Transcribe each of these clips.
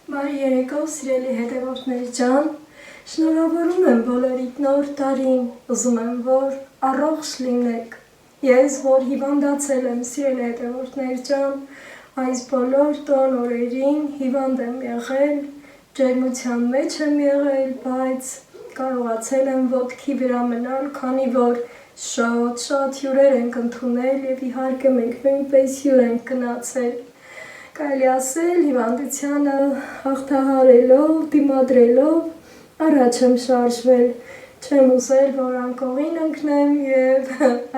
Բարի երեկո, սիրելի հետևորդներ ջան, շնորհավորում եմ բոլորիդ նոր տարին, ուզում եմ, որ առողջ լինեք։ Ես, որ հիվանդացել եմ, սիրելի հետևորդներ ջան, այս բոլոր տոն օրերին հիվանդ եմ եղել, ջերմության մեջ եմ եղել, բայց կարողացել եմ ոտքի վրա մնալ, քանի որ շատ հյուրեր ենք ընդունել և իհարկե մենք նույնպես հյուր ենք գնացել։ Կարելի ասել հիվանդությանը հաղթահարելով, դիմադրելով առաջ եմ շարժվել, չեմ ուզել, որ անկողին ընկնեմ և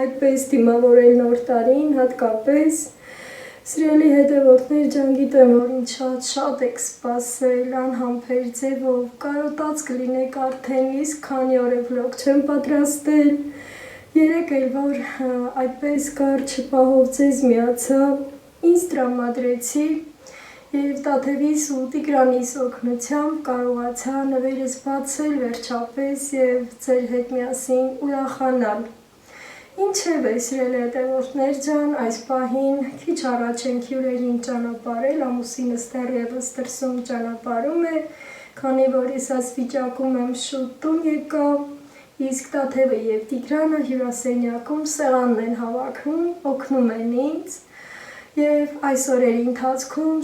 այդպես դիմավորել նոր տարին, հատկապես սիրելի հետևորդներ ջան, գիտեմ, որ ինձ շատ եք սպասել, անհամբեր ձևով, կարոտած կլինեք արդեն, իսկ քանի օր է վլոգ չեմ պատրաստել, երեկ էլ որ այդպես կարճ պահով ձեզ միացա, ինձ տրամադրեցի և Տաթևիս ու Տիգրանիս օգնությամբ կարողացա նվերս բացել վերջապես և ձեր հետ միասին ուրախանալ։ Ինչևէ, սիրելի հետևորդներ ջան, այս պահին քիչ առաջ ենք հյուրերին ճանապարհել, ամուսինս դեռևս դրսում ճանապարհում է, քանի որ ես այս վիճակում եմ շուտ տուն եկա, իսկ Տաթևը և Տիգրանը հյուրասենյակում սեղանն են հավաքում, օգնում են ինձ և այս օրերի ընթացքում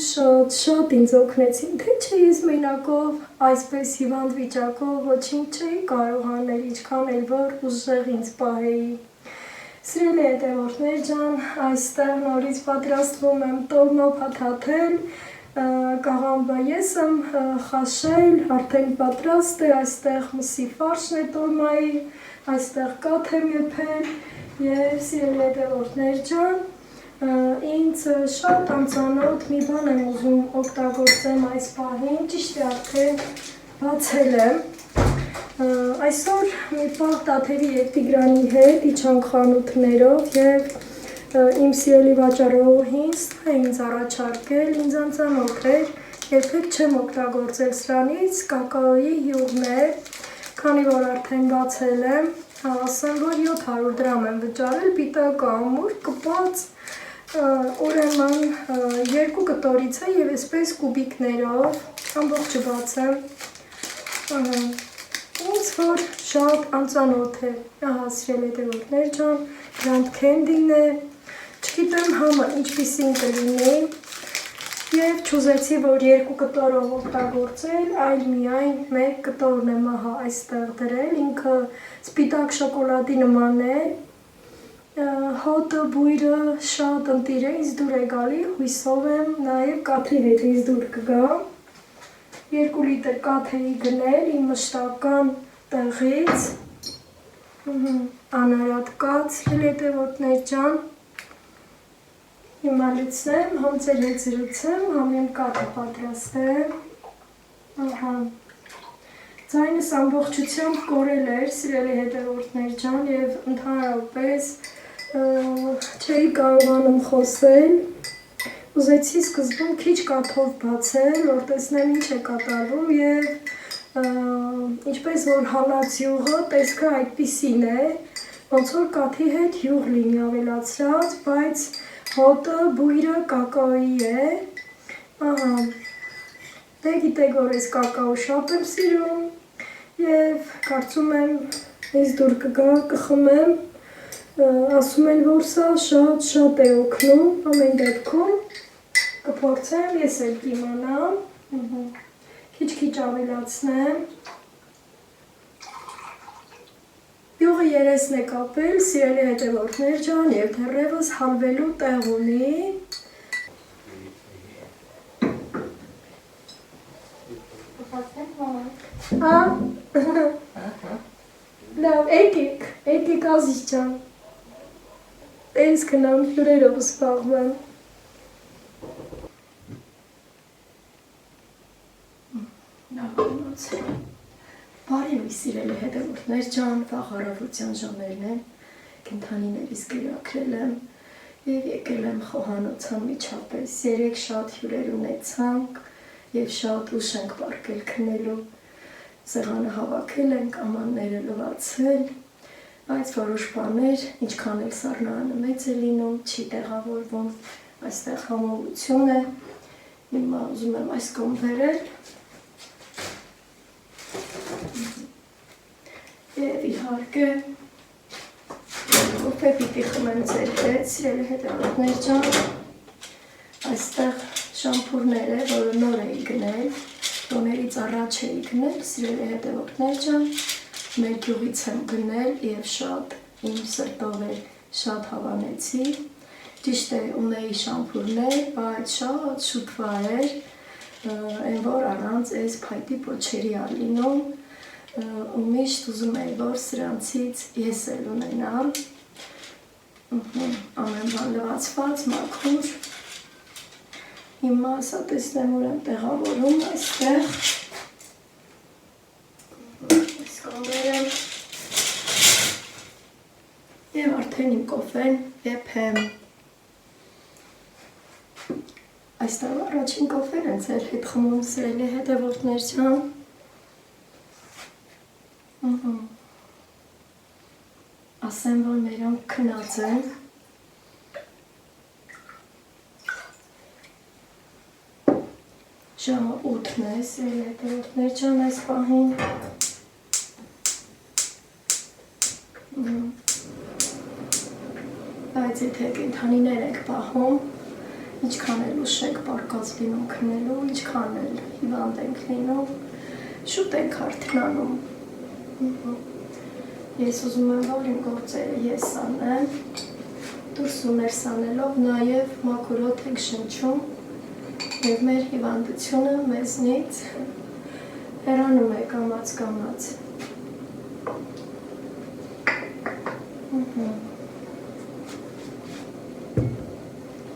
շատ ինձ օգնեցին, թե չէ ես մենակով այսպես հիվանդ վիճակով ոչինչ չէի կարող անել, ինչքան էլ որ ուժեղ ինձ պահեի։ Սիրելի հետևորդներ ջան, այստեղ նորից պատրաստվում եմ տոլմա փաթաթել, կաղամբը ես եմ խաշել, արդեն պատրաստ է, այստեղ մսի ֆարշն է տոլմայի, այստեղ կաթ եմ եփել և սիրելի հետևորդներ ջան, ինձ շատ անծանոթ մի բան եմ ուզում օգտագործեմ այս պահին, ճիշտ է արդեն բացել եմ, այսօր մի պահ Տաթևի և Տիգրանի հետ իջանք խանութներով և իմ սիրելի վաճառողուհին սա ինձ առաջարկել, ինձ անծանոթ էր, երբեք չեմ օգտագործել սրանից, կակաոյի յուղն է, քանի որ արդեն բացել եմ, ասեմ, որ 700 դրամ եմ վճարել, պիտակ ամուր, կպած, ուրեմն երկու կտորից է և այսպես կուբիկներով, ամբողջը բացեմ, ինձ որ շատ անծանոթ է, ահա սիրելի հետևորդներ ջան, Grand Candy-ն է, չգիտեմ համը ինչպիսին կլինի և չուզեցի, որ երկու կտորով օգտագործել, այլ միայն մեկ կտորն եմ ահա այստեղ դրել, ինքը սպիտակ շոկոլադի նման է, հոտը, բույրը շատ ընտիր է, ինձ դուր է գալի, հույսով եմ նաև կաթի հետ ինձ դուր կգա, 2 լիտր կաթ էի գնել իմ մշտական տեղից, անարատ կաթ, հետևորդներ ջան, հիմա լցնեմ, համ ձեր հետ զրուցեմ, համ իմ կաթը պատրաստեմ, ձայնս ամբողջությամբ կորել էր, սիրելի հետևորդներ ջան, և ընդհանրապես չէի կարողանում խոսել, ուզեցի սկզբում քիչ կաթով բացել, որ տեսնեմ ինչ է կատարվում և ինչպես որ հալած յուղը տեսքը այդպիսին է, ոնց որ կաթի հետ յուղ լինի ավելացրած, բայց հոտը, բույրը կակաոյի է, դե գիտեք, որ ես կակաո շատ եմ սիրում և կարծում եմ ինձ դուր կգա, կխմեմ, ասում են, որ սա շատ է օգնում, ամեն դեպքում կփորձեմ, ես էլ կիմանամ, քիչ ավելացնեմ, յուղը երեսն է կապել, սիրելի հետևորդներ ջան, և դեռևս հալվելու տեղ ունի, լավ, եկեք ազիզ ջան, տենց գնամ հյուրերով զբաղվեմ, բարի լույս սիրելի հետևորդներ ջան, վաղ առավոտյան ժամերն են, կենդանիներիս կերակրել եմ և եկել եմ խոհանոց անմիջապես, երեկ շատ հյուրեր ունեցանք և շատ ուշ ենք պառկել քնելու, սեղանը հավաքել ենք, ամանները լվացել, բայց որոշ բաներ, ինչքան էլ սառնարանը մեծ է լինում, չի տեղավորվում, այստեղ համովություն է Հիմա ուզում եմ այս կողմ բերել և իհարկե կոֆե պիտի խմեմ ձեր հետ, սիրելի հետևորդներ ջան, այստեղ շամփուրներ է, որը նոր էի գնել, տոներից առաջ էի գնել, սիրելի հետևորդներ ջան, մեր գյուղից եմ գնել և շատ իմ սրտով էր շատ հավանեցի, ճիշտ է ունեի շամփուրներ, բայց շատ շուտվա էր, այն որ առանց այս փայտի պոչերի ալինում ու միշտ ուզում էի, որ սրանցից ես էլ ունենամ, ամեն բան լվացված, մաքուր, հիմա սա տեսնեմ ուր եմ տեղավորում այստեղ, այս կամերեմ և արդեն իմ կոֆեն եփեմ, այստեղ առաջին կոֆեն են ձեր հետ խմում սիրելի հետևորդներ ջան, ասեմ, որ մերանք քնած են, ժամը 8-ն է, սիրելի հետևորդներ ջան, այս պահին, բայց եթե կենդանիներ եք պահում, ինչքան էլ ուշ եք պարկած լինում քնելու, ինչքան էլ հիվանդ ենք լինում, շուտ ենք հարթնանում, ես ուզում եմ, որ իմ գործերը ես անեմ, դուրս ու ներս անելով նաև մաքուր հոտ ենք շնչում և մեր հիվանդությունը մեզնից հեռանում է կամաց-կամաց։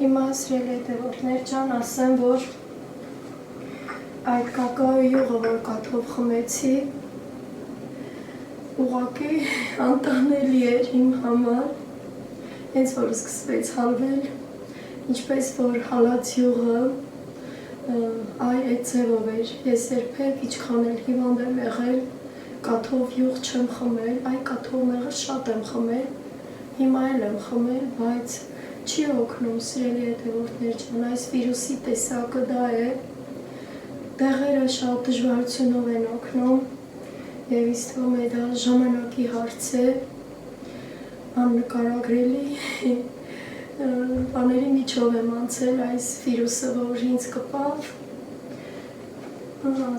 Հիմա սիրելի հետևորդներ ջան, ասեմ, որ այդ կակաոյի յուղը, որ կաթով խմեցի, ուղղակի անտանելի էր իմ համար, հենց որ սկսվեց հալվել, ինչպես որ հալած յուղը, այդ ձևով էր, ես երբեք ինչքան էլ հիվանդ եմ եղել, կաթով յուղ չեմ խմել, կաթով մեղր շատ եմ խմել, հիմա էլ եմ խմել, բայց չի օգնում, սիրելի հետևորդներ ջան, այս վիրուսի տեսակը դա է, դեղերը շատ դժվարությունով են օգնում, և ինձ թվում է դա ժամանակի հարց է, աննկարագրելի բաների միջով եմ անցել այս վիրուսը, որ ինձ կպավ,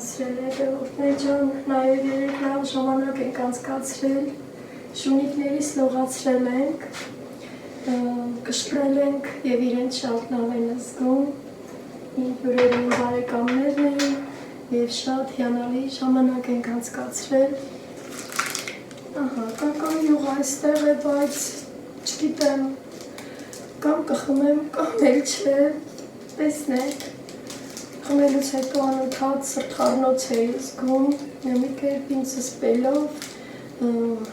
սիրելի հետևորդներ ջան, նաև երեք լավ ժամանակ ենք անցկացրել, շունիկներից լողացրել ենք, կշռել ենք և իրենց շատ լավ են զգում, իմ հյուրերը իմ բարեկամներն էին և շատ հիանալի ժամանակ ենք անցկացրել, կակաոյի յուղը այստեղ է, բայց չգիտեմ, կամ կխմեմ, կամ էլ չէ, տեսնենք, խմելուց հետո անընդհատ սրտխառնոց էի զգում, մի կերպ ինձ զսպելով,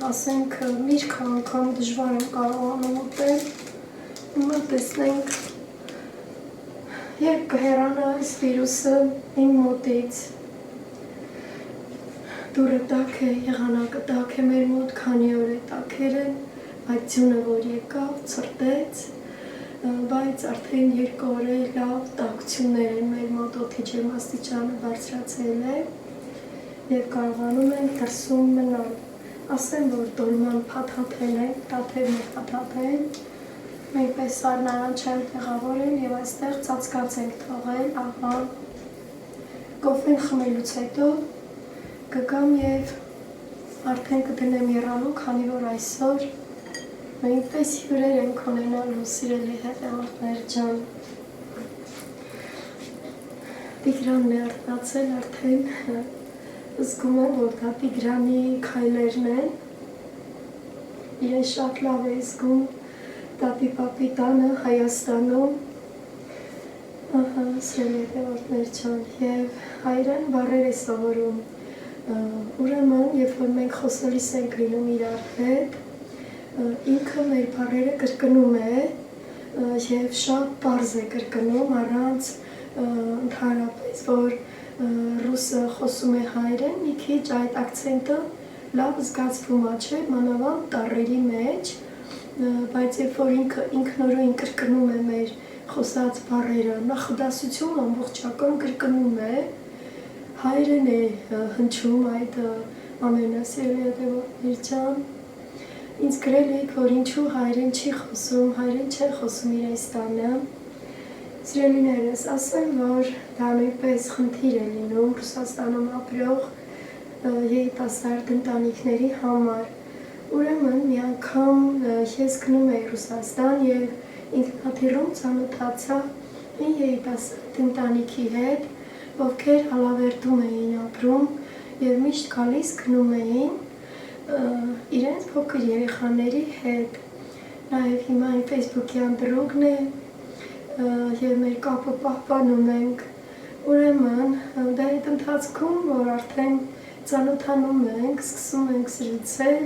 ասենք միրգը անգամ դժվար եմ կարողանում ուտել, հիմա տեսնենք, երբ կհեռանա այս վիրուսը իմ մոտից, դուռը տաք է, եղանակը տաք է մեր մոտ, քանի օր է տաքեր են, այդ ձյունը որ եկավ, ցրտեց, բայց արդեն 2 օր է լավ տաքություններ են մեր մոտ, օդի ջերմաստիճանը բարձրացել է և կարողանում ենք դրսում մնալ, ասեմ, որ տոլման փաթաթել ենք, տաթևն է փաթաթել, մենք պես սառնարանչել տեղավորել և այստեղ ծածկած ենք թողել, կոֆեն խմելուց հետո կգամ և արդեն կդնեմ եռալու, քանի որ այսօր նույնպես հյուրեր ենք ունենալու, սիրելի հետևորդներ ջան, Տիգրանն է արթնացել արդեն, զգում եմ, որ դա Տիգրանի քայլերն են, իրեն շատ լավ է զգում տատի պապի տանը Հայաստանում, սիրելի հետևորդներ ջան, և հայրեն բառեր է սովորում, ուրեմն, երբ որ մենք խոսելիս ենք լինում իրար հետ, ինքը մեր բառերը կրկնում է և շատ պարզ է կրկնում առանց ընդհանրապես, որ ռուսը խոսում է հայերեն, մի քիչ այդ ակցենտը լավ զգացվում է, չէ, մանավանդ տառերի մեջ, բայց երբ որ ինքը ինքնուրույն կրկնում է մեր խոսած բառերը, նախադասություն ամբողջական կրկնում է, հայրեն է հնչում այդ ամենասիրելի հետևորդներ ջան։ Ինձ գրել եք, որ ինչու հայրեն չի խոսում, հայրեն չէ խոսում իրենց տանը։ Սիրելիներս, ասեմ, որ դա նույնպես խնդիր է լինում Ռուսաստանում ապրող երիտասարդ ընտանիքների համար։ Ուրեմն մի անգամ ես գնում էի Ռուսաստան եւ ինքնաթիռում ծանոթացա մի երիտասարդ ընտանիքի հետ, ովքեր Ալավերդում էին ապրում եւ միշտ գալիս գնում էին իրենց փոքր երեխաների հետ։ Նաեւ հիմա այն Facebook-յան դրուգն է եւ մեր կապը պահպանում ենք։ Ուրեմն դա այդ ընթացքում, որ արդեն ծանոթանում ենք, սկսում ենք զրուցել,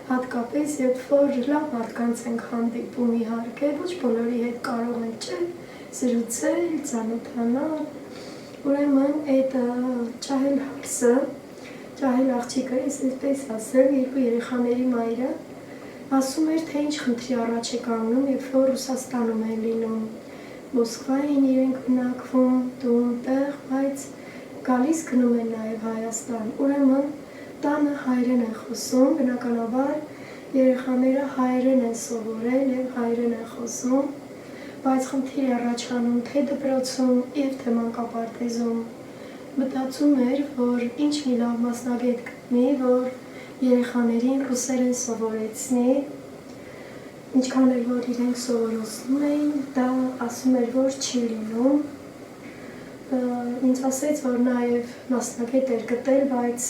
հատկապես երբ որ լավ մարդկանց ենք հանդիպում իհարկե, ոչ բոլորի հետ կարող ենք չէ զրուցել, ծանոթանալ։ Ուրեմն այդ Ջահել հարսը, Ջահել աղջիկը, ես այսպես ասեմ, երկու երեխաների մայրը, ասում էր, թե ինչ խնդրի առաջ է կանգնում, երբ որ Ռուսաստանում են լինում։ Մոսկվա էին իրենք բնակվում, տուն, տեղ, բայց գալիս գնում են նաև Հայաստան։ Ուրեմն տանը հայերեն են խոսում, բնականաբար երեխաները հայերեն են սովորել եւ հայերեն են խոսում, բայց խնդիր է առաջանում թե դպրոցում եւ թե մանկապարտեզում։ Մտածում էր, որ ինչ մի լավ մասնագետ գտնի, որ երեխաներին ռուսերեն սովորեցնի։ Ինչքան էլ որ իրենք սովորեցնում էին, դա ասում էր, որ չի լինում։ Ինձ ասեց, որ նաև մասնագետ էր գտել, բայց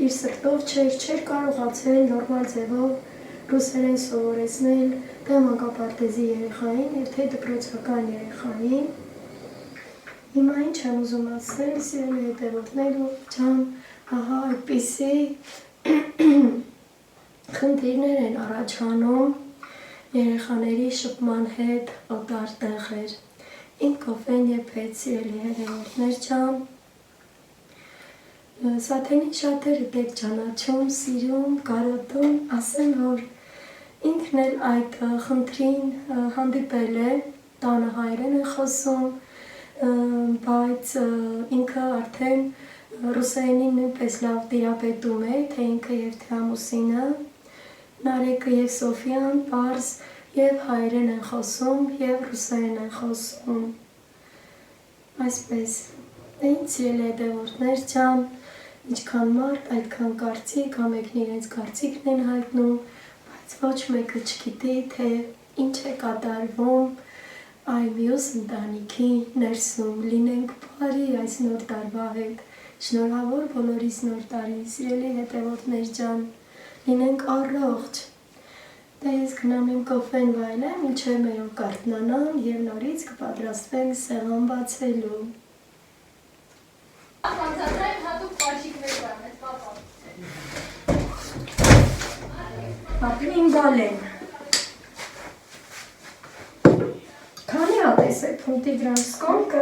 իր սրտով չէր կարողացել նորմալ ձևով ռուսերեն սովորեցնել թե մանկապարտեզի երեխային և թե դպրոցական երեխային։ Հիմա ինչ եմ ուզում ասել, սիրելի հետևորդներ ջան, ահա այդպիսի խնդիրներ են առաջանում երեխաների շփման հետ օտար տեղեր։ Իմ կոֆեն եփեց, սիրելի հետևորդներ ջան։ Սաթենին շատերը դեք ճանաչում, սիրում, կարոտում, ասեմ, որ ինքն էլ այդ խնդրին հանդիպել է, տանը հայերեն է խոսում, բայց ինքը արդեն ռուսերենին նույնպես լավ տիրապետում է, թե ինքը և թե ամուսինը, Նարեկը և Սոֆիան պարզ և հայերեն են խոսում, և ռուսերեն են խոսում։ Այսպես, ինձ սիրելի հետևորդներ ջան, ինչքան մարդ, այդքան կարծիք, ամենքն իրենց կարծիքն են հայտնում, բայց ոչ մեկը չգիտի, թե ինչ է կատարվում այ մյուս ընտանիքի ներսում։ Լինենք բարի այս նոր տարվա հետ, շնորհավոր բոլորիս նոր տարի, սիրելի հետևորդներ ջան, լինենք առողջ։ Դե ես գնամ իմ կոֆեն վայելեմ, մինչև մեր կարթնանան և նորից կպատրաստվենք սեղան բացելու։ Ապրի իմ գալեն։ Քանի հատես է փունտի դրանց сколько?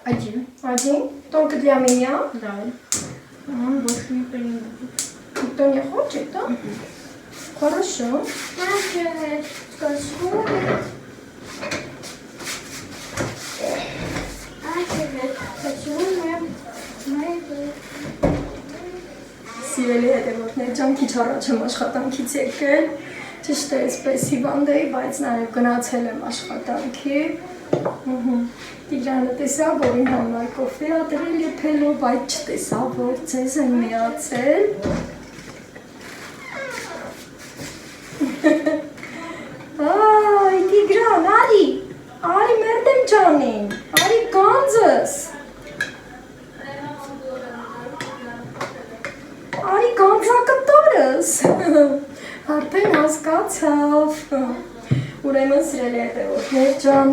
Один. Только для меня? Да. Больше не принимаю. Никто не хочет, да? Хорошо. Սիրելի հետևորդներ ջան, քիչ առաջ եմ աշխատանքից եկել, ճիշտ է այսպես հիվանդ էի, բայց նաև գնացել եմ աշխատանքի։ Տիգրանը տեսավ, որ իմ համար կոֆե ա դրել եփելով, բայց չտեսավ, որ ձեզ եմ միացել։ Այ Տիգրան, արի մերդեմ ջանին, արի գանձս։ Արի գանձակտորս, արդեն հասկացավ, ուրեմն սիրելի հետևորդներ ջան,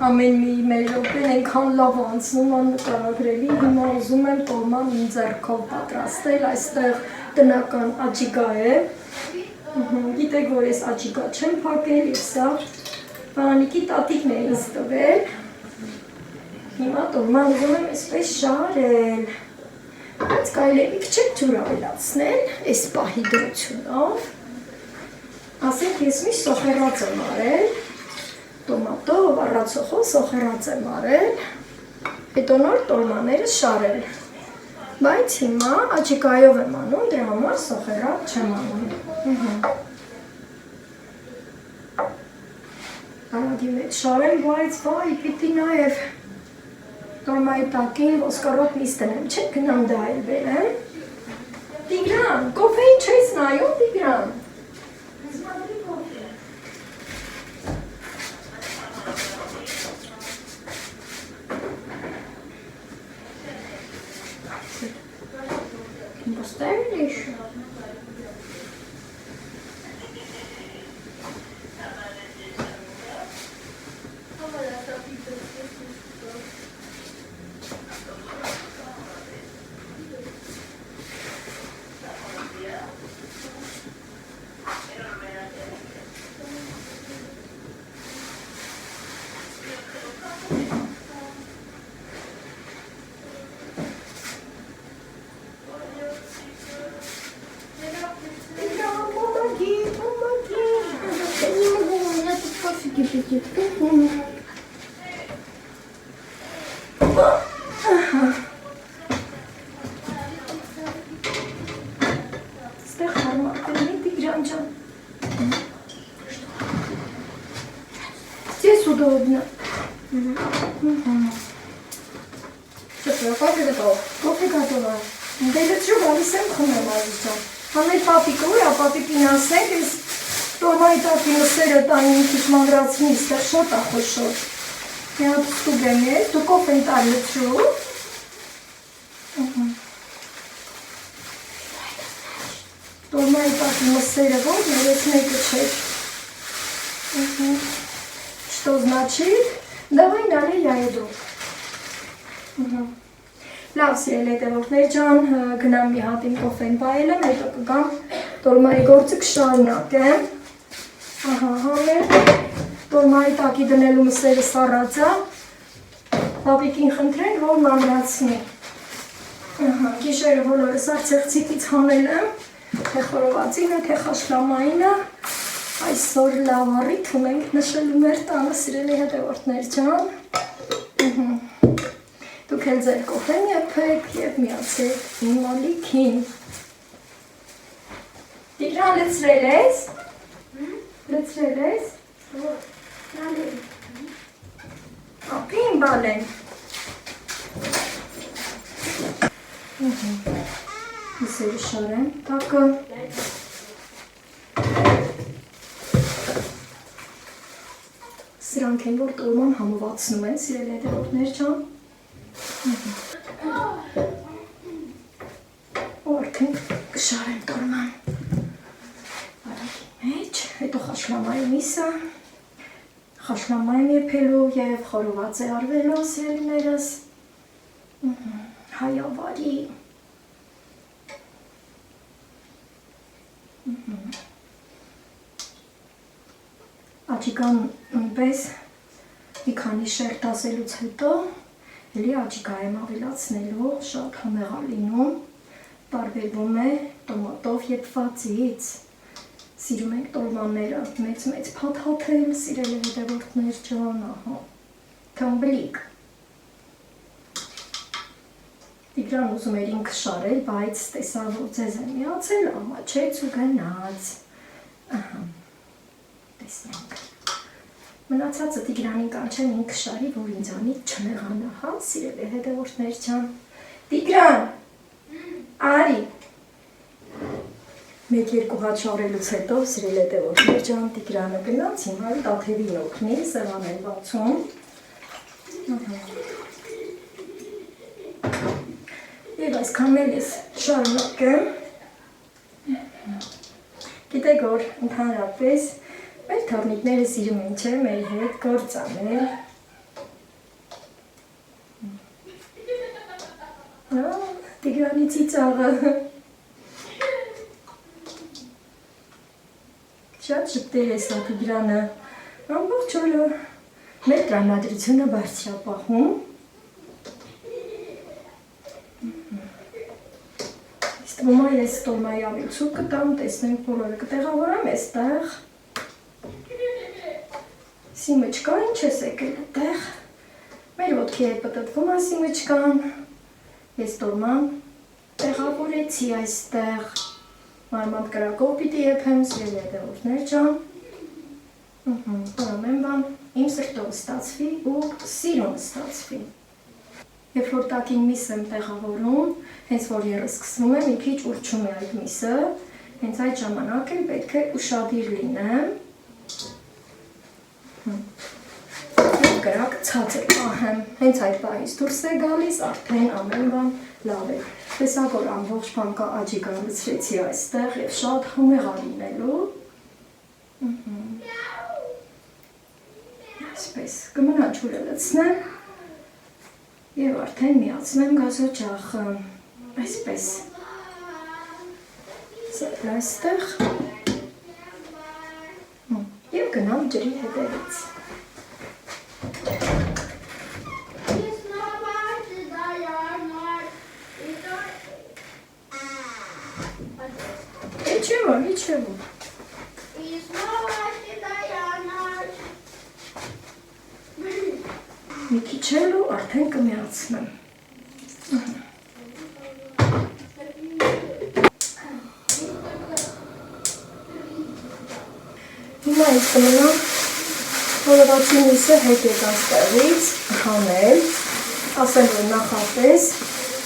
ամեն մի մեր րոպեն ենքան լավ անցնում աննկարագրելի, հիմա ուզում եմ տոլման իմ ձեռքով պատրաստել, այստեղ տնական աջիկա է, գիտեք, որ ես աջիկա չեմ փակել, և սա Վանիկի տատիկն է ինձ տվել, հիմա տոլման ուզում եմ այսպես շարել, բայց կարելի է մի քիչ ջուր ավելացնել, այս պահի դրությունով, ասենք ես միշտ սոխերած եմ արել, տոմատով, առացոխով սոխերած եմ արել, հետո նոր տոլմաները շարել, բայց հիմա աչիկայով եմ անում, դրա համար սոխերած չեմ անում, արագի մեջ շարեմ, բայց վայ, պիտի նաև տոլմայի տակին ոսկորոտ միս տնեմ, չեք գնամ դա էլ բերեմ, Տիգրան, կոֆեին չես նայում, Տիգրան, Поставили еще? Здесь удобно. Что, кофе готов? Кофе готово. Да это что, Алисем хунамазича. Հանել պապիկը ու պապիկին ասենք, ես տորմայի տակի մսերը տանի մի քիչ մանրացնի, ստեղ շատ ախոշոր։ Մի հատ ստուգ եմ ես, դու կոֆեն տարլեցրու։ Տորմայի տակի մսերը որ, ներեց մեկը չեք։ Что значит? Давай налей я иду. Լավ սիրել հետևորդներ ջան, գնամ մի հատ իմ կոֆեն բայել եմ, հետո կգամ տոլմայի գործը կշարունակեմ։ Ահա, համեր, տոլմայի տակի դնելու մսերը սառած է, պապիկին խնդրենք, որ մանրացնի։ Ահա, գիշերը բոլորս արցեղցիկից հանել եմ, թե խորովածինը, թե խաշլամայինը, այսօր լավ առիթ ունենք նշելու մեր տանը սիրելի հետևորդներ ջան։ Դուք էլ ձեր կոֆեն եփեք և միացեք իմ ալիքին։ Տիգրան լցրել ես? Լցրել ես? Ապին բալեն։ Մսերը շարեմ տակը։ Սրանք են, որ տոլման համովացնում են, սիրել հետևորդներ ջան։ Օրքն կշարեմ տորման արագի մեջ, հետո խաշլամայի միսը, խաշլամայում եփելու և խորոված է արվելու սիրելիներս, հայավարի, աչիկան նույնպես մի քանի շերտ ասելուց հետո Էլի աչիկա եմ ավելացնելու, շատ համեղ լինում, տարբերվում է տոմատով եփվածից, սիրում ենք տոլմանները, մեծ փաթաթել, սիրելի հետևորդներ ջան, ահա, թմբլիկ։ Տիգրան ուզում էր ինքը շարել, բայց տեսա, որ ձեզ եմ միացել, ամաչեց ու գնաց, ահա, տեսնենք։ Մնացածը Տիգրանին կանչեմ ինքը շարի, որ ինձանից չնեղանա, հա, սիրելի հետևորդներ ջան։ Տիգրան, արի։ Մեկ-երկու հատ շարելուց հետո, սիրելի հետևորդներ ջան, Տիգրանը գնաց, հիմա տաթևին օգնի, սեղան է բացում։ Եվ այսքան էլ ես շարունակեմ։ Գիտեք, որ ընդհանրապես մեր թորնիկները սիրում են չէ, մեր հետ գործ անել։ Տիգրանի ծիծաղը։ Շատ շպտեր է սա Տիգրանը։ Ամբողջ օրը մեր տրամադրությունը բարձր է պահում։ Ստվում է ես տոլմայի ավելցուկ կտամ, տեսնենք բոլորը կտեղավորեմ այստեղ։ Սիմիչկա, ինչ ես եկել այդտեղ։ Մեր ոտքի հետ պտտվում է սիմիչկան։ Ես տորման տեղավորեցի այստեղ։ Մարմանդ կրակով պիտի եփեմ, սիրելի հետևորդներ ջան։ Որում եմ բան, իմ սրտով ստացվի ու սիրուն ստացվի։ Երբ որ տակին միս եմ տեղավորում, հենց որ երը սկսվում է, մի քիչ ուրճում է այդ միսը, հենց այդ ժամանակ էլ պետք է ուշադիր լինեմ։ Եվ կրակ ցածր պահեմ, հենց այդ պահից դուրս է գալիս, արդեն ամեն բան լավ է։ Տեսակ որ ամբողջ բան կա աջի գալցրեցի այստեղ և շատ հումեղ լինելու։ Այսպես, կմնա ջուրը լցնեմ և արդեն միացնեմ գազօջախը, այսպես։ Սեպլ այստեղ և գնամ ջրի հետևից։ Իչևո։ Մի քիչ էլ ու արդեն կմիացնեմ։ Հիմա ինձ կմնա հոլովացի միսը հետ եկած տեղից հանել, ասեմ որ նախապես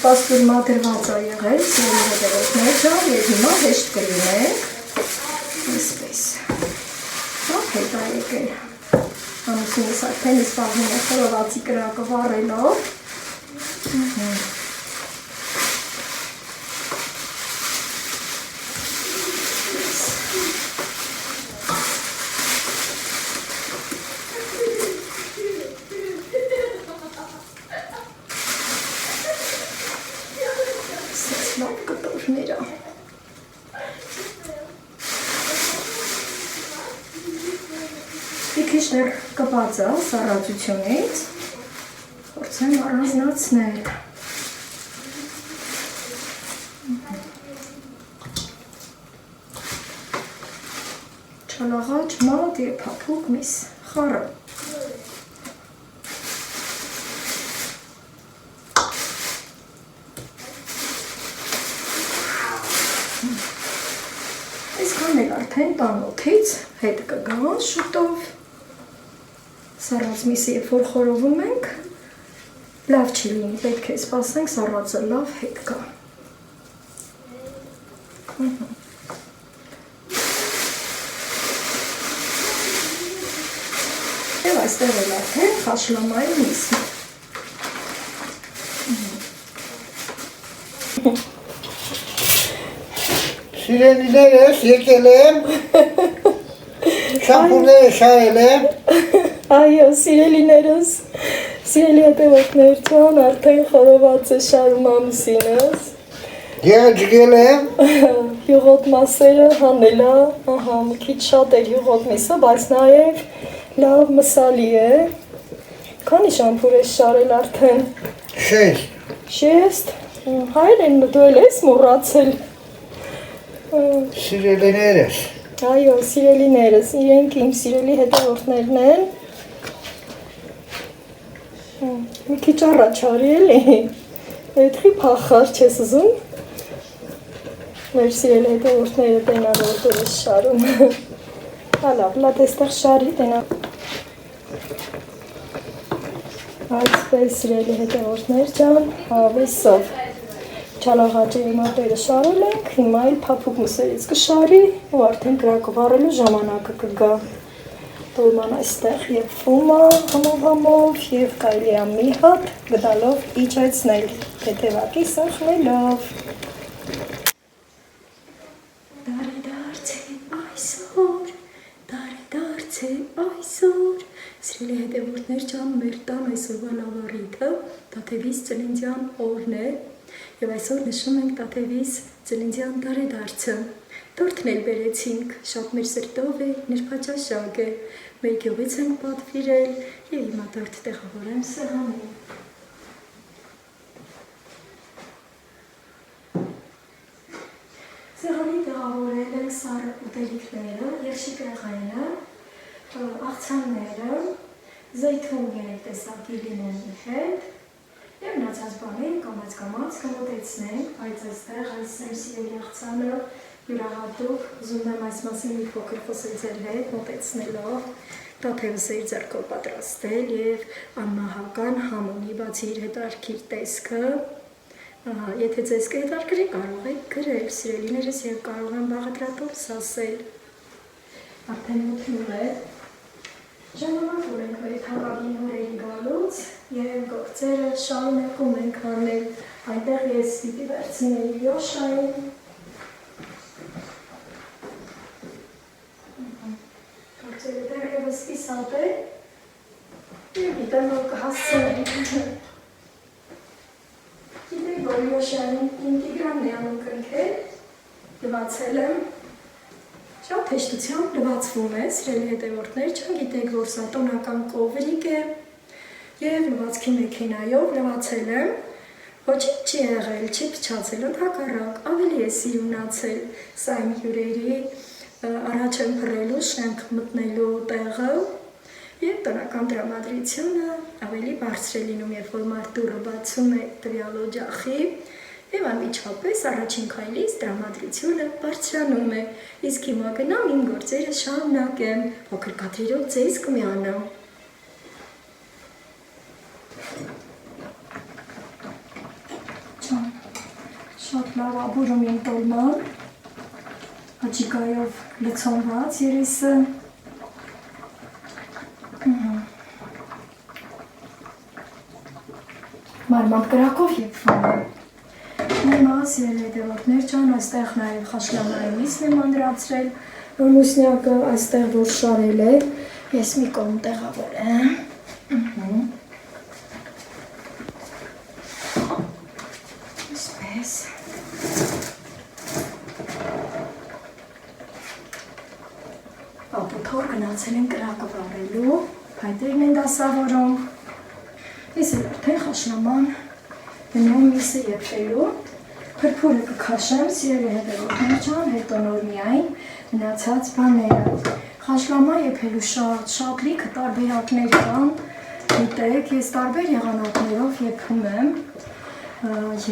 պաստուրմա դրված է եղել, սիրելի հետևորդներ ջան, և հիմա հեշտ կլինենք, այսպես, շատ հետ է եկել, ամուսինս արդեն իսպաղվում է հոլովացի կրակը վառելով, Քիչներ կպած է սառածությունից, փորձեմ առանձնացնել։ Չալաղաճ մատ և փափուկ միս խառը։ Այսքան էլ արդեն տանոթից հետ կգա շուտով։ Սառած միսը երբ որ խորովում ենք, լավ չի լինի, պետք է սպասենք սառածը լավ հետ գա։ Եվ այստեղ էլ արդեն խաշլամայի միսն։ Սիրելիներս եկել եմ, շամպուրները շարել եմ։ Այո, սիրելիներս, սիրելի հետևորդներ ջան, արդեն խորոված է շարում ամուսինս։ Եղջգել եմ։ Յուղոտ մասերը հանել է, ահա, մի քիչ շատ էր յուղոտ միսը, բայց նաև լավ մսալի է։ Քանի շամպուր ես շարել արդեն։ 6։ 6։ Հայրեն դու ես մոռացել։ Սիրելիներս։ Այո, սիրելիներս, իրենք իմ սիրելի հետևորդներն են։ Մի քիչ առաջ արի էլի, էդխի փախար չես ուզում, մեր սիրելի հետևորդները տենան որ դու ես շարում, հալավ, լատ էստեղ շարի տենա, այսպես սիրելի հետևորդներ ջան, հավեսով, չալաղաճերի մատերը շարել ենք, հիմա էլ փափուկ մսերից կշարի ու արդեն կրակը վառելու ժամանակը կգա։ Տորման այստեղ եփվում է համով և կարելի է մի հատ գդալով իջեցնել, հետևակի սեղմելով։ Դարի դարձ է այսօր, սիրելի հետևորդներ ջան, մեր տան այսօրվա լավառիթը Տաթևիս ծննդյան օրն է և այսօր նշում ենք Տաթևիս ծննդյան տարեդարձը։ Տորթն էլ բերեցինք, շատ մեր սրտով է, նրբաճաշակ է, մեր գյուղից ենք պատվիրել և հիմա տորթ տեղավորեմ սեղանին։ Սեղանի տեղավորել ենք սառը ուտելիքները, երշիկեղենը, աղցանները, զեյթուն երիտեսակի լինելու հետ և մնացած բաները կամաց կմոտեցնենք, բայց այստեղ այս սիրելի աղցանը յուրահատուկ ուզում եմ այս մասին մի փոքր խոսել ձեր հետ մոտեցնելով տաթևս էիր ձեռքով պատրաստել և անմահական համ ունի բացի իր հետարքիր տեսքը եթե ձեզ կհետարքրի կարող եք գրել սիրելիներս և կարող եմ բաղադրատոմս ասել արդեն մտնում է ժամանակ որ ենք մեր թաղավին հորերի գալուց և գործերը շարունակում ենք անել այնտեղ ես պիտի վերցնեի Յոշային գործերը դեռևս կիսատ է և գիտեմ որ կհասցնենք գիտեք որ Յոշային ինտիգրամն է անում կնքել լվացել եմ Շատ հեշտությամբ լվացվում է, սիրելի հետևորդներ, չգիտեք, որ սա տոնական կովրիկ է և լվացքի մեքենայով լվացել եմ, ոչինչ չի եղել, չի փչացել, ընդհակառակ, ավելի է սիրունացել, սա իմ հյուրերի առաջ եմ փռելու, շենք մտնելու տեղը և տնական տրամադրությունը ավելի բարձր է լինում, երբ որ մարդուրը բացում է տվյալ օջախի Եվ անմիջապես առաջին քայլից տրամադրությունը բարձրանում է, իսկ հիմա գնամ իմ գործերը շարունակեմ, փոքր կադրերով ձեզ կմիանամ։ Շատ լավ աբուրում իմ տոլման, աջիկայով լցոնված երեսը։ Մարմամբ կրակով եփվում է։ Հիմա սիրելի հետևորդներ ջան, այստեղ նաև խաշլամայի միսն եմ անդրացրել, ամուսնյակը այստեղ որ շարել է, ես մի կողմ տեղավորեմ։ Այսպես։ Ապոթոր գնացել են կրակը վառելու, հայտերն են դասավորում։ Ես էլ արդեն խաշլաման գնում միսը եփելու Փրփուրը կքաշեմ, սիրելի հետևորդներ ջան, հետո նոր միայն մնացած բաները։ Խաշլամա եփելու շատ լիքը տարբերակներ կան, գիտեք, ես տարբեր եղանակներով եփում եմ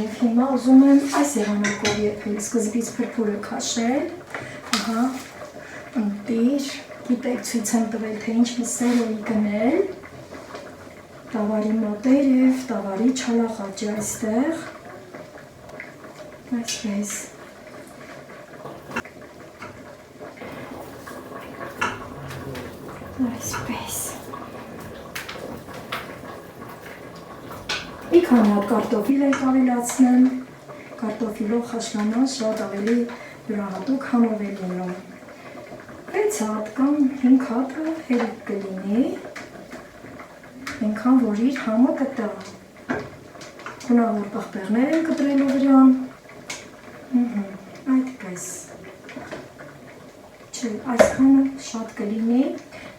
և հիմա ուզում եմ այս եղանակով եփել, սկզբից փրփուրը քաշել, ահա, ընտիր, գիտեք, ցույց եմ տվել, թե ինչ մսեր էի գնել, տավարի մոտերև, տավարի չալախաճը այստեղ, Այսպես, այսպես, մի քանի հատ կարտոֆիլ ենք ավելացնեմ, կարտոֆիլով խաշլաման շատ ավելի յուրահատուկ համով է լինում, 6 հատ կամ 5 հատը հերիք կլինի, այնքան որ իր համը կտա, գունավոր պղպեղներ են կտրելու վրան, այդպես, այսքանը շատ կլինի,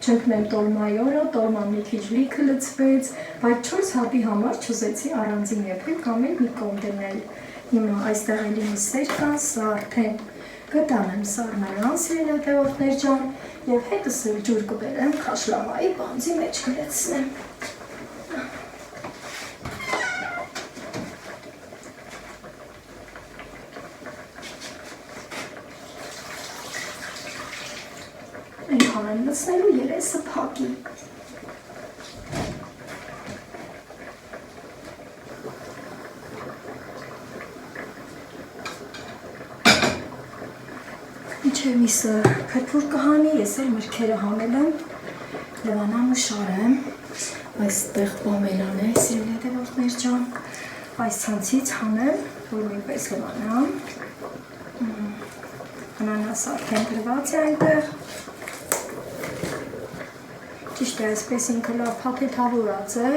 չընկնեմ տոլմայի օրը, տոլման մի քիչ լիքը լցվեց, բայց 4 հատի համար չուզեցի առանձին եփել կամ էլ մի կողմ դնել, հիմա այստեղ էլի միսեր կան, սա արդեն գտան եմ սառնարան, սիրելի հետևորդներ ջան, և հետս էլ ջուր կբերեմ խաշլամայի բանձի մեջ կլցնեմ։ Այնքան եմ լցնելու երեսը փակի։ Մինչև միսը փրփուր կհանի, ես էլ մրգերը հանել եմ, լվանամ ու շարեմ, այստեղ պամելան է, սիրելի հետևորդներ ջան, այս ցանցից հանեմ, որ նույնպես լվանամ, անանաս արդեն գրված է այնտեղ, ճիշտ է այսպես ինքը լավ փաթեթավորած է,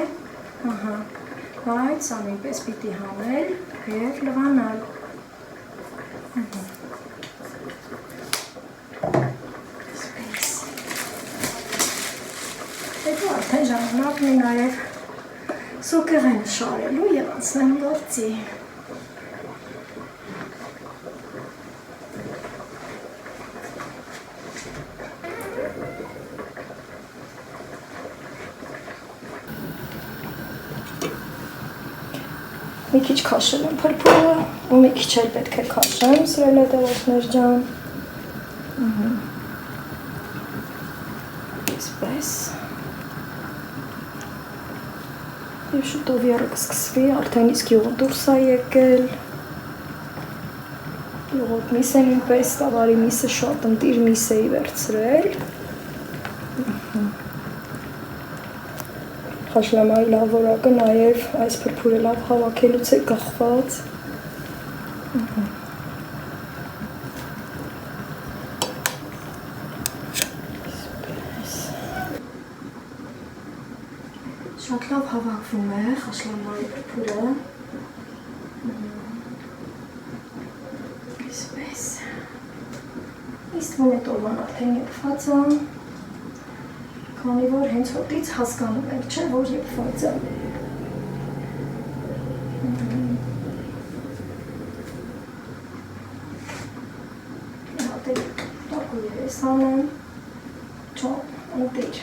բայց անույնպես պիտի հանել և լվանալ, հետո արդեն ժամանակն է նաև սոկեղենը շարելու և անցնեմ գործի։ Մի քիչ քաշել եմ փրփուրը, ու մի քիչ էլ պետք է քաշեմ, սիրելի հետևորդներ ջան։ Այսպես։ Եվ շուտով եռը կսկսվի, արդեն իսկ յուղը դուրս է եկել։ Յուղոտ միս է նույնպես, տավարի միսը շատ ընտիր միս էի վերցրել։ Խաշլամայի լավ որակը նաև այս փրփուրը լավ հավաքելուց է կախված։ Շատ լավ հավաքվում է խաշլամայի փրփուրը։ Այսպես։ Իստվում է տորման արդեն եփված է, քանի որ հենց հոտից հասկանում ենք, չէ, որ եփված է։ Հատե տակու երես անեմ, չոն, ընտիր։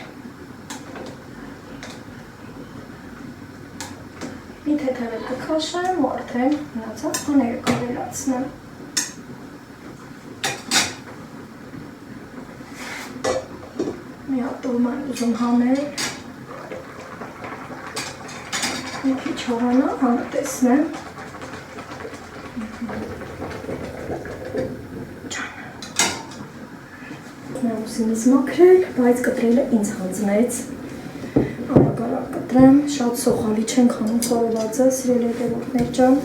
Մի թեթևել կքաշեմ ու արդեն մնացած բաները կավելացնեմ։ Մի հատ տորման ուզում հանել, մի քիչ հողանա, հանը տեսնեմ։ Նա ուսինից մաքրել, բայց կտրելը ինձ հանձնեց։ Արագ կտրեմ, շատ սոխալի չենք հանում խորովածը, սիրելի հետևորդներ ջան։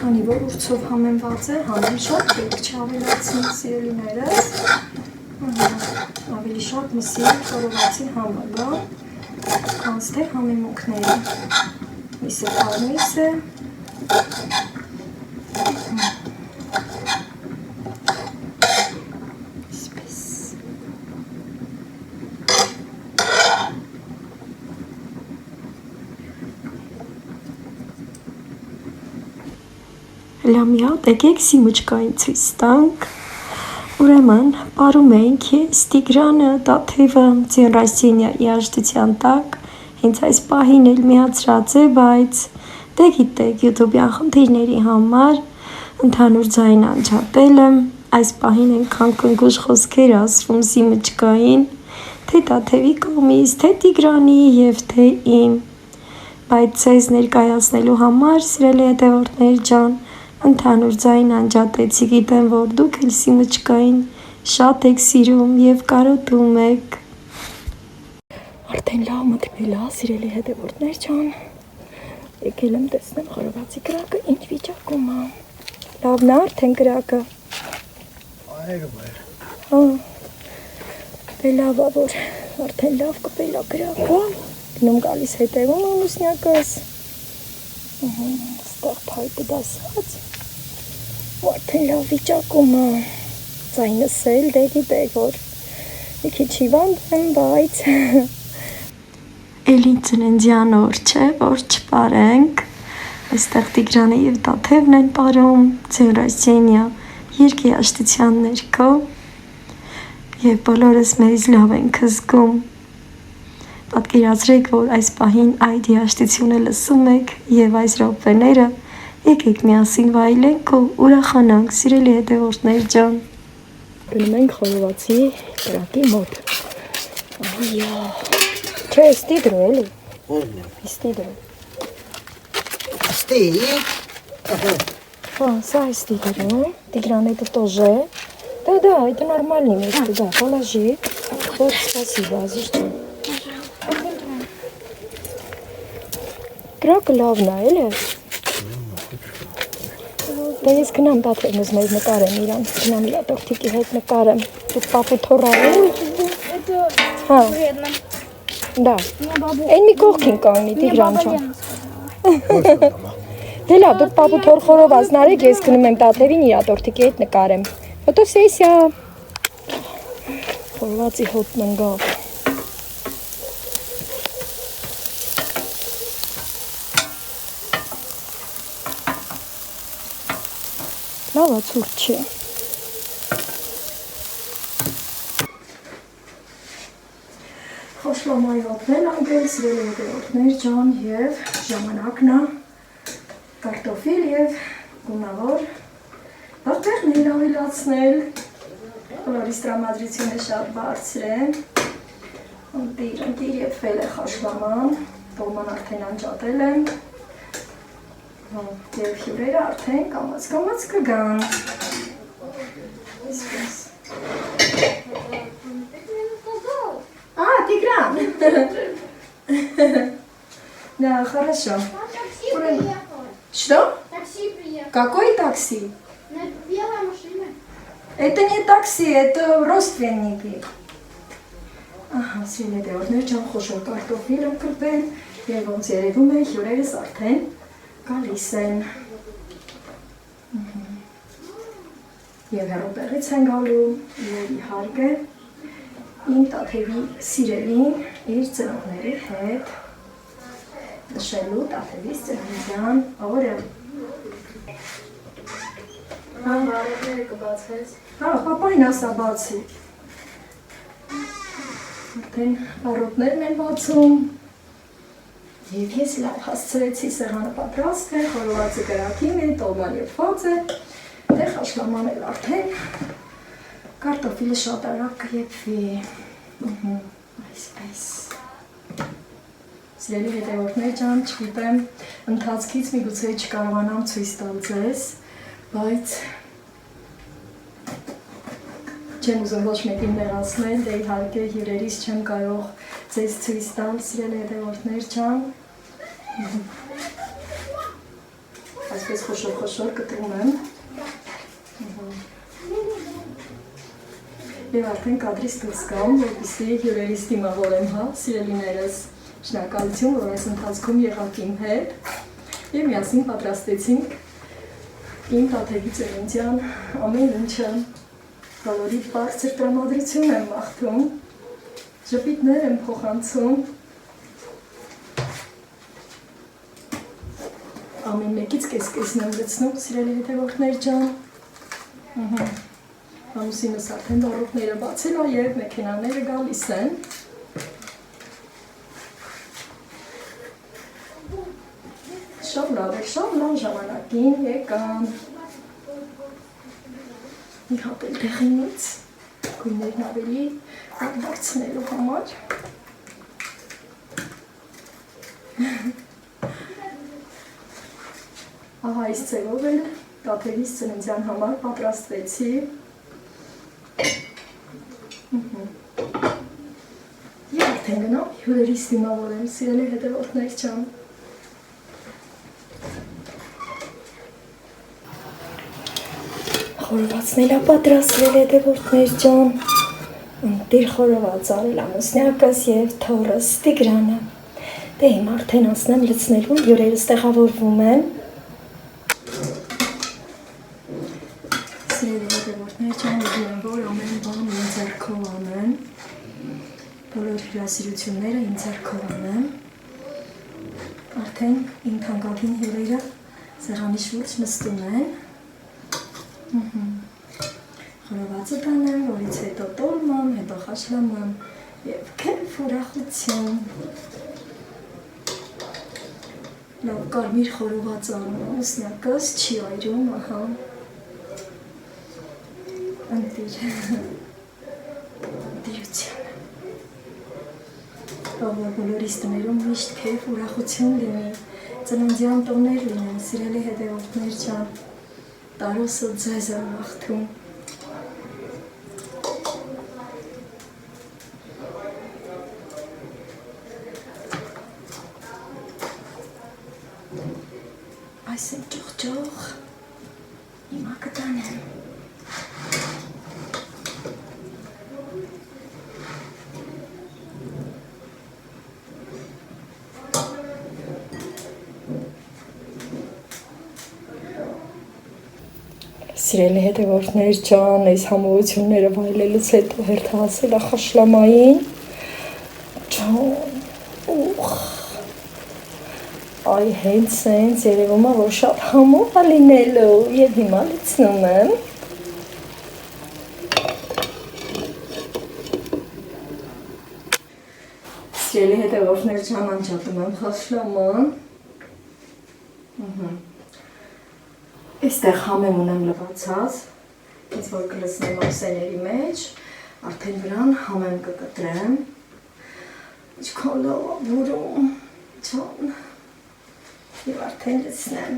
Քանի որ ուրցով համեմված է, համել շատ պետք չավելացնի սիրելիներս, ավելի շատ մսի խորովածի համը, կանց թե համեմունքները, միսը կարմիս է, Լամյատ եկեք սիմուչկային ցույց տանք, ուրեմն պարում ենք ես, Տիգրանը, Տաթևը, Ձեն Ռասինյայի երաժշտության տակ, հենց այս պահին էլ միացրած է, բայց դե գիտեք յութուբյան խնդիրների համար ընդհանուր ձայն անջատել եմ, այս պահին ենքան կնգուշ խոսքեր ասվում սիմուչկային, թե Տաթևի կողմից, թե Տիգրանի և թե իմ, բայց ձեզ ներկայացնելու համար, սիրելի հետևորդներ ջան, ընդհանուր ձայն անջատեցի, գիտեմ, որ դուք էլ սիմուչկային շատ եք սիրում և կարոտում եք։ Արդեն լավ մթնել է, սիրելի հետևորդներ ջան, եկել եմ տեսնեմ խորովածի կրակը ինչ վիճակում է։ Լավն է արդեն կրակը։ Դե լավ է, որ արդեն լավ կպել է կրակը, գնում գալիս հետևում ամուսնյակս, ստեղ փայտը դասած, ու արդեն լավ վիճակում է, ձայնս էլ դե գիտեք, որ մի քիչ հիվանդ եմ, բայց էլի ծննդյան օր չէ, որ չպարենք, այստեղ Տիգրանը և Տաթևն են պարում, Ձեն Ռասինյա երգեհաշտության ներքո, և բոլորս մեզ լավ ենք զգում։ Պատկերացրեք, որ այս պահին այդ երաժշտությունը լսում եք և այս րոպեները եկեք միասին վայելենք ու ուրախանանք, սիրելի հետևորդներ ջան։ Գնում ենք խորովածի կրակի մոտ։ Այո։ Չէ, ստի դրու էլի։ Ո՞րն է։ Ստի դրու։ Ստի։ Սա ստի դրու։ Тигран, это тоже. Да, это нормальный место, да, положи. Вот, спасибо, Азизчан. Կրակը լավն է, էլի։ Դե ես գնամ դաթերն ուզում եմ նկարեմ իրան, գնամ իրա տորթիկի հետ նկարեմ, դու պապու թորավու։ Հա, դա, այն մի կողքին կանգնի, Տիգրան ջան։ Դե լավ, դուք պապու թոր խորոված նարեք, ես գնում եմ դաթերին իրա տորթիկի հետ նկարեմ։ Ֆոտոսեսիա։ Խորովածի հոտն ընկավ։ Լավ ցուրտ չի։ Խոշլամայի հոտն անգել, սիրելի հետևորդներ ջան և ժամանակն է կարտոֆիլ և գունավոր բաղբեղներ ավելացնել։ Կոլորիս տրամադրությունը շատ բարձր է։ Ընտիր եփվել է խաշլաման, տոլման արդեն անջատել եմ։ Եվ հյուրերը արդեն կամաց կգան։ Այսպես։ Тигран. Да, хорошо. Такси приехало. Что? Такси приехало. Какое такси? На белой машине. Это не такси, это родственники. Ահա, սիրելի դեպքեր, ջան խոշոր կարտոֆիլ եմ կրպել, եւ ոնց երևում է հյուրերս արդեն գալիս են։ Եվ հերոպերից են գալու, եւ իհարկե իմ տաթևի սիրելին իր ծնողների հետ նշելու տաթևիս ծննդյան օրը։ Հա, բարևները կբացես։ Հա, պապային ասա բացի։ Արդեն առոտներն են բացում և ես լավ հասցրեցի սեղանը պատրաստ է, խորովածը գրակին է, տոլման եփված է, դե խաշլաման էլ արդեն կարտոֆիլը շատ արագ կեփվի, այսպես։ Սիրելի հետևորդներ ջան, չգիտեմ, ընթացքից միգուցե չկարողանամ ցույց տալ ձեզ, բայց չեմ ուզում ոչ մեկին նեղացնել, դե իհարկե հյուրերից չեմ կարող ձեզ ցույց տալ, սիրելի հետևորդներ ջան։ Այսպես խոշոր կտրում եմ։ Եվ արդեն կադրից դուրս գամ, որպեսզի հյուրերից դիմավորեմ, հա, սիրելիներս։ Շնորհակալություն, որ այս ընթացքում եղաք իմ հետ և միասին պատրաստեցինք իմ տաթևի ծննդյան ամեն ինչը։ Բոլորի բարձր տրամադրություն եմ մաղթում, ժպիտներ եմ փոխանցում, ամեն մեկից կես-կեսն եմ լցնում, սիրելի հետևորդներ ջան։ Ամուսինս արդեն դառուտները բացել է և մեքենաները գալիս են։ Շատ լավ ժամանակին եկան։ Մի հատ էլ դեղինից, գույներն ավելի դարձնելու համար։ Ահա այս ձևով էլ տաթևիս ծննդյան համար պատրաստվեցի։ Եվ արդեն գնամ հյուրերից դիմավորեմ, սիրելի հետևորդներ ջան։ Խորովածն էլ պատրաստվել հետևորդներ ջան, ընտիր խորոված արել ամուսնյակս և թորս Տիգրանը։ Դե իմ արդեն ասնեմ լցնելու, հյուրերս տեղավորվում են։ Սիրելի հետևորդներ ջան, ուզում եմ, որ ամեն բան իմ ձեռքով անեմ, բոլոր հյուրասիրությունները իմ ձեռքով անեմ։ Արդեն իմ թանկագին հյուրերը սեղանի շուրջ նստում են։ Խորովածը տանեմ, որից հետո տոլման, հետո խաշլաման և քեֆ ուրախություն։ Լավ կարմիր խորոված անում, ամուսնյակս չի այրում, ահա։ Ընտիր, ընտիրությանը։ Թող բոլորիս տներում միշտ քեֆ ուրախություն լինի, ծննդյան տոներ լինեն, սիրելի հետևորդներ ջան, Տարոսը ձեզ է մաղթում։ Այս են ճոխ, հիմա կտանեմ։ Սիրելի հետևորդներ ջան, այս համոությունները վայելելուց հետո հերթը հասել է խաշլամային։ Ջան, ուխ։ Այ հենց սենց երևում է, որ շատ համով է լինելու և հիմա լցնում եմ։ Սիրելի հետևորդներ ջան, անջատում եմ խաշլաման։ Այստեղ համեմ ունեմ լվացած, ինձ որ կլցնեմ ուսեների մեջ, արդեն վրան համեմ կկտրեմ, իչքան լավ բուրում, ջան, և արդեն լցնեմ։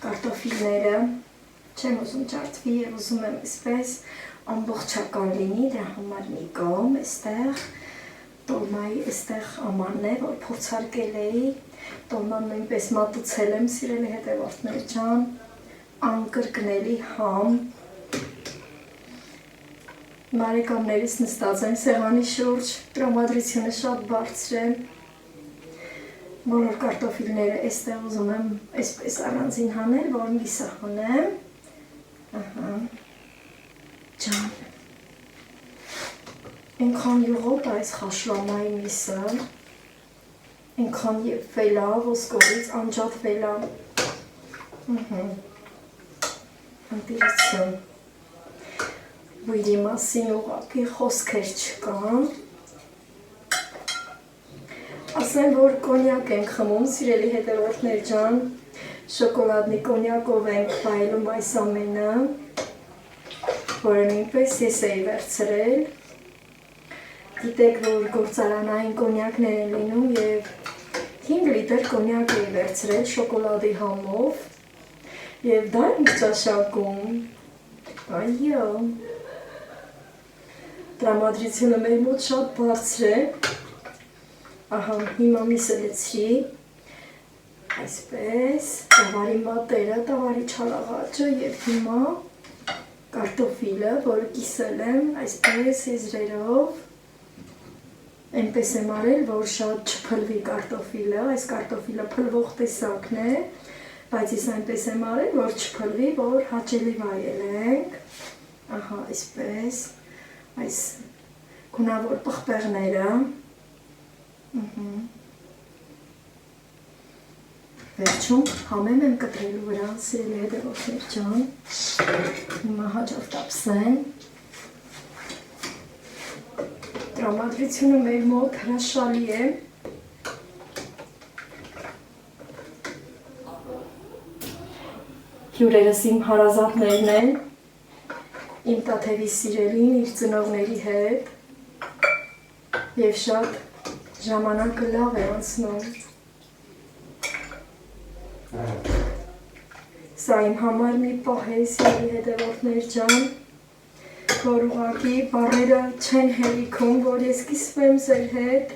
Կարտոֆիլները չեմ ուզում ջարդվի և ուզում եմ այսպես ամբողջական լինի, դրա համար մի կողմ այստեղ, տոլմայի այստեղ ամանն է, որ փորձարկել էի, տոլման նույնպես մատուցել եմ, սիրելի հետևորդներ ջան, անկրկնելի համ։ Բարեկամներիս նստած են սեղանի շուրջ, տրամադրությունը շատ բարձր է։ Բոլոր կարտոֆիլները այստեղ ուզում եմ այսպես առանձին հանել, որ միսը հանեմ։ Ջան, այնքան յուղոտ այս խաշլամայի միսը, այնքան և վելա, ոսկորից անջատ վելա, ընտիրություն, բույրի մասին ուղղակի խոսքեր չկան, ասեմ, որ կոնյակ ենք խմում, սիրելի հետևորդներ ջան, շոկոլադնի կոնյակով ենք վայելում այս ամենը, որը նույնպես ես էի վերցրել, գիտեք, որ գործարանային կոնյակներ են լինում և 5 լիտր կոնյակ էի վերցրել շոկոլադի համով և դա ենք ճաշակում, այո, տրամադրությունը մեր մոտ շատ բարձր է, ահա, հիմա միսը լցրի, այսպես, տավարի մատերը, տավարի չալաղաճը և հիմա կարտոֆիլը, որը կիսել եմ, այսպես եզրերով, այնպես եմ արել, որ շատ չփլվի կարտոֆիլը, այս կարտոֆիլը փլվող տեսակն է, բայց ես այնպես եմ արել, որ չփլվի, որ հաճելի վայելենք, ահա, այսպես, այս գունավոր պղպեղները, վերջում համեմ եմ կտրելու վրա, սիրելի հետևորդներ ջան, հիմա հաջորդ ապսեն, տրամադրությունը մեր մոտ հրաշալի է, հյուրերս իմ հարազատներն են, իմ տաթևի սիրելին իր ծնողների հետ և շատ ժամանակը լավ է անցնում։ Սա իմ համար մի պահ է, սիրելի հետևորդներ ջան, որ ուղղակի բառերը չեն հերիքում, որ ես կիսվեմ ձեր հետ։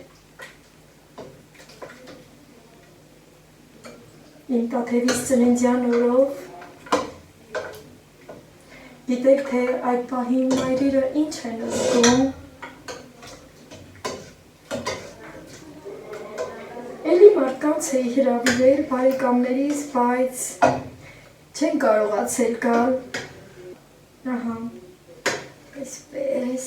Իմ տաթևից ծննդյան օրով, գիտեք, թե այդ պահին մայրերը ինչ են զգում։ Էլի մարդկանց էի հրավիրել բարեկամներիս, բայց չեն կարողացել գալ։ Ահա, այսպես,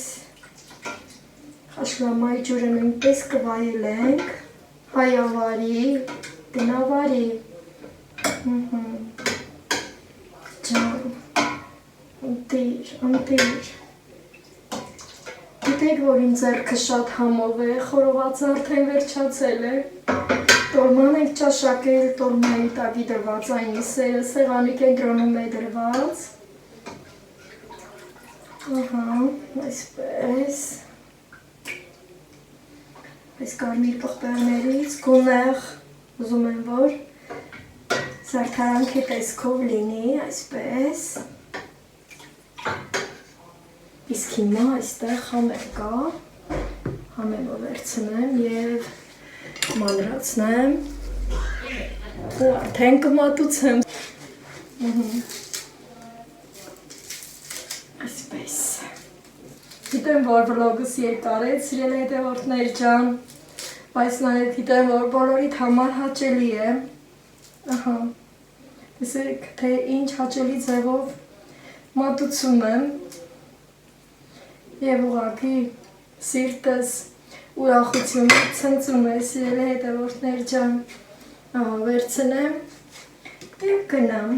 խաշլամայի ջուրը նույնպես կվայելենք, հայավարի, տնավարի, ջան, ընտիր, գիտեք, որ իմ ձեռքը շատ համով է, խորովածը արդեն վերջացել է, տոլման ենք ճաշակել, տոլմայի տակի դրված այն միսերը, սեղանի կենտրոնում է դրված, ահա, այսպես, այս կարմիր պղպեղներից գունեղ ուզում եմ, որ զարդարանքի տեսքով լինի, այսպես։ Իսկ հիմա այստեղ համեր կա, համեմը վերցնեմ և մանրացնեմ ու արդեն կմատուցեմ։ Այսպես։ Գիտեմ, որ վլոգս երկար է, սիրելի հետևորդներ ջան, բայց նաև գիտեմ, որ բոլորիդ համար հաճելի է։ Ահա, տեսեք, թե ինչ հաճելի ձևով մատուցում եմ և ուղղակի սիրտս ուրախությունից ցնծում է, սիրելի հետևորդներ ջան, ահա վերցնեմ և գնամ։